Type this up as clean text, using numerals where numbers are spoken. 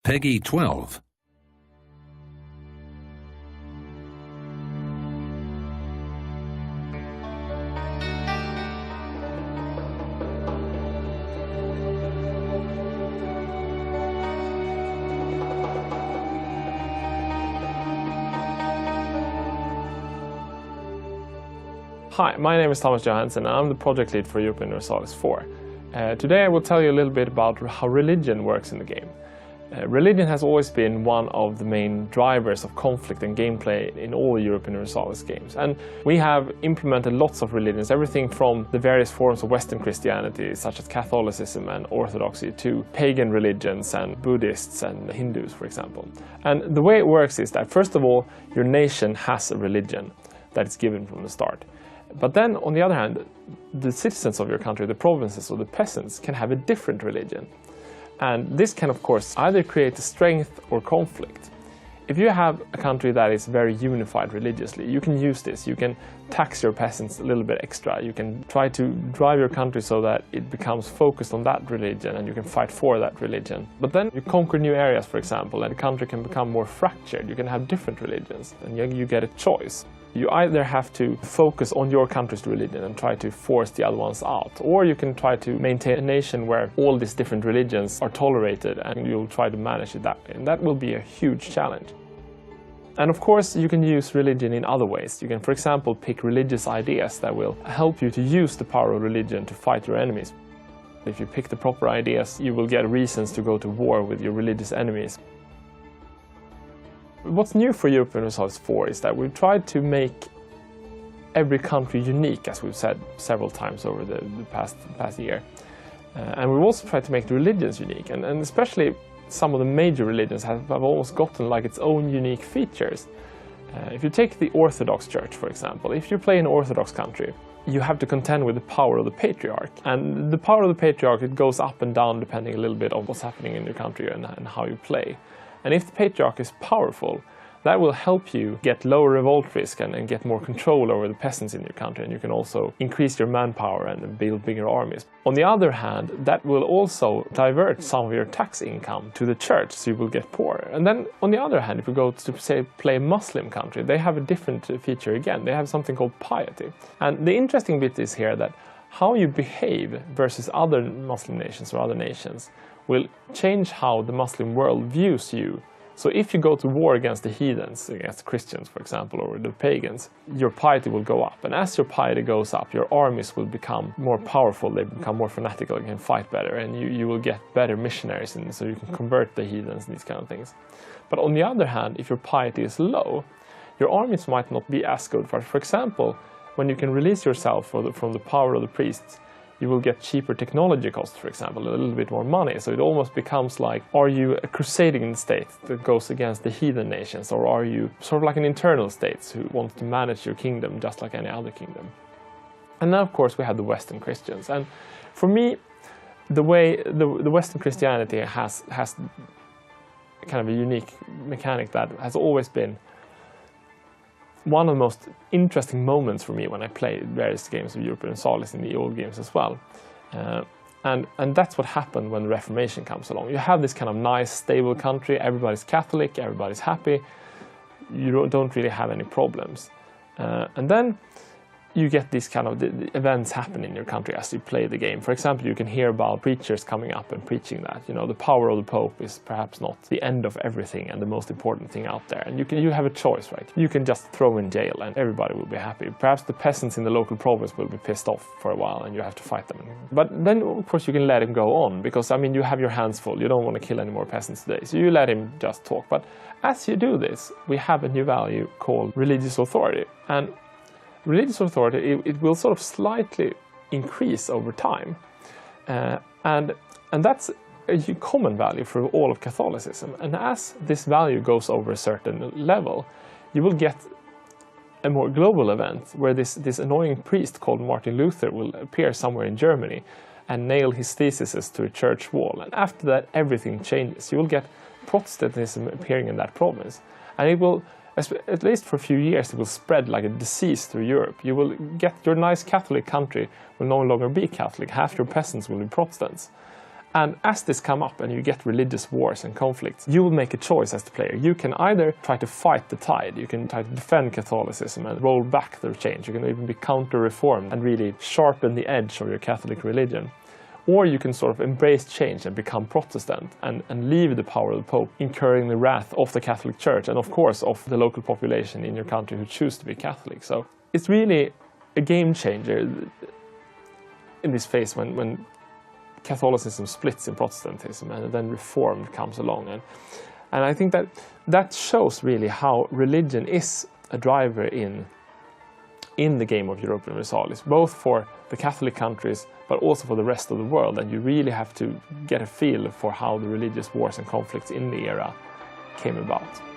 Peggy 12. Hi, my name is Thomas Johansson and I'm the project lead for Europa Universalis IV. Today I will tell you a little bit about how religion works in the game. Religion has always been one of the main drivers of conflict and gameplay in all Europa Universalis games, and we have implemented lots of religions, everything from the various forms of Western Christianity such as Catholicism and Orthodoxy to pagan religions and Buddhists and Hindus, for example. And the way it works is that first of all your nation has a religion that is given from the start. But then, on the other hand, the citizens of your country, the provinces or the peasants, can have a different religion. And this can, of course, either create a strength or conflict. If you have a country that is very unified religiously, you can use this. You can tax your peasants a little bit extra. You can try to drive your country so that it becomes focused on that religion and you can fight for that religion. But then you conquer new areas, for example, and the country can become more fractured. You can have different religions and you get a choice. You either have to focus on your country's religion and try to force the other ones out, or you can try to maintain a nation where all these different religions are tolerated and you'll try to manage it that way. And that will be a huge challenge. And of course you can use religion in other ways. You can, for example, pick religious ideas that will help you to use the power of religion to fight your enemies. If you pick the proper ideas, you will get reasons to go to war with your religious enemies. What's new for Europa Universalis IV is that we've tried to make every country unique, as we've said several times over the past year. And we've also tried to make the religions unique, and especially some of the major religions have almost gotten like its own unique features. If you take the Orthodox Church, for example, if you play in an Orthodox country, you have to contend with the power of the Patriarch. And the power of the Patriarch, it goes up and down depending a little bit on what's happening in your country and how you play. And if the Patriarch is powerful, that will help you get lower revolt risk and get more control over the peasants in your country, and you can also increase your manpower and build bigger armies. On the other hand, that will also divert some of your tax income to the church, so you will get poorer. And then on the other hand, if you go to, say, play a Muslim country, they have a different feature again. They have something called piety. And the interesting bit is here that how you behave versus other Muslim nations or other nations will change how the Muslim world views you. So if you go to war against the heathens, against Christians, for example, or the pagans, your piety will go up. And as your piety goes up, your armies will become more powerful, they become more fanatical, you can fight better, and you will get better missionaries, and so you can convert the heathens and these kind of things. But on the other hand, if your piety is low, your armies might not be as good. For example, when you can release yourself from the power of the priests, you will get cheaper technology costs, for example, a little bit more money. So it almost becomes like, are you a crusading state that goes against the heathen nations, or are you sort of like an internal state who wants to manage your kingdom just like any other kingdom? And then of course we have the Western Christians. And for me, the way the Western Christianity has kind of a unique mechanic that has always been one of the most interesting moments for me when I play various games of Europa Universalis in the old games as well. And that's what happened when the Reformation comes along. You have this kind of nice, stable country, everybody's Catholic, everybody's happy, you don't really have any problems. And then you get these kind of events happen in your country as you play the game. For example, you can hear about preachers coming up and preaching that, you know, the power of the Pope is perhaps not the end of everything and the most important thing out there. And you have a choice, right? You can just throw in jail and everybody will be happy. Perhaps the peasants in the local province will be pissed off for a while and you have to fight them. But then, of course, you can let him go on because, I mean, you have your hands full. You don't want to kill any more peasants today. So you let him just talk. But as you do this, we have a new value called religious authority. And religious authority, it will sort of slightly increase over time. And that's a common value for all of Catholicism. And as this value goes over a certain level, you will get a more global event where this annoying priest called Martin Luther will appear somewhere in Germany and nail his theses to a church wall. And after that, everything changes. You will get Protestantism appearing in that province. And it will, at least for a few years, it will spread like a disease through Europe. You will get your nice Catholic country will no longer be Catholic. Half your peasants will be Protestants. And as this come up and you get religious wars and conflicts, you will make a choice as the player. You can either try to fight the tide, you can try to defend Catholicism and roll back the change, you can even be counter-reformed and really sharpen the edge of your Catholic religion. Or you can sort of embrace change and become Protestant and leave the power of the Pope, incurring the wrath of the Catholic Church and of course of the local population in your country who choose to be Catholic. So it's really a game changer in this phase when Catholicism splits in Protestantism and then Reform comes along. And I think that shows really how religion is a driver in the game of Europa Universalis, both for the Catholic countries but also for the rest of the world. And you really have to get a feel for how the religious wars and conflicts in the era came about.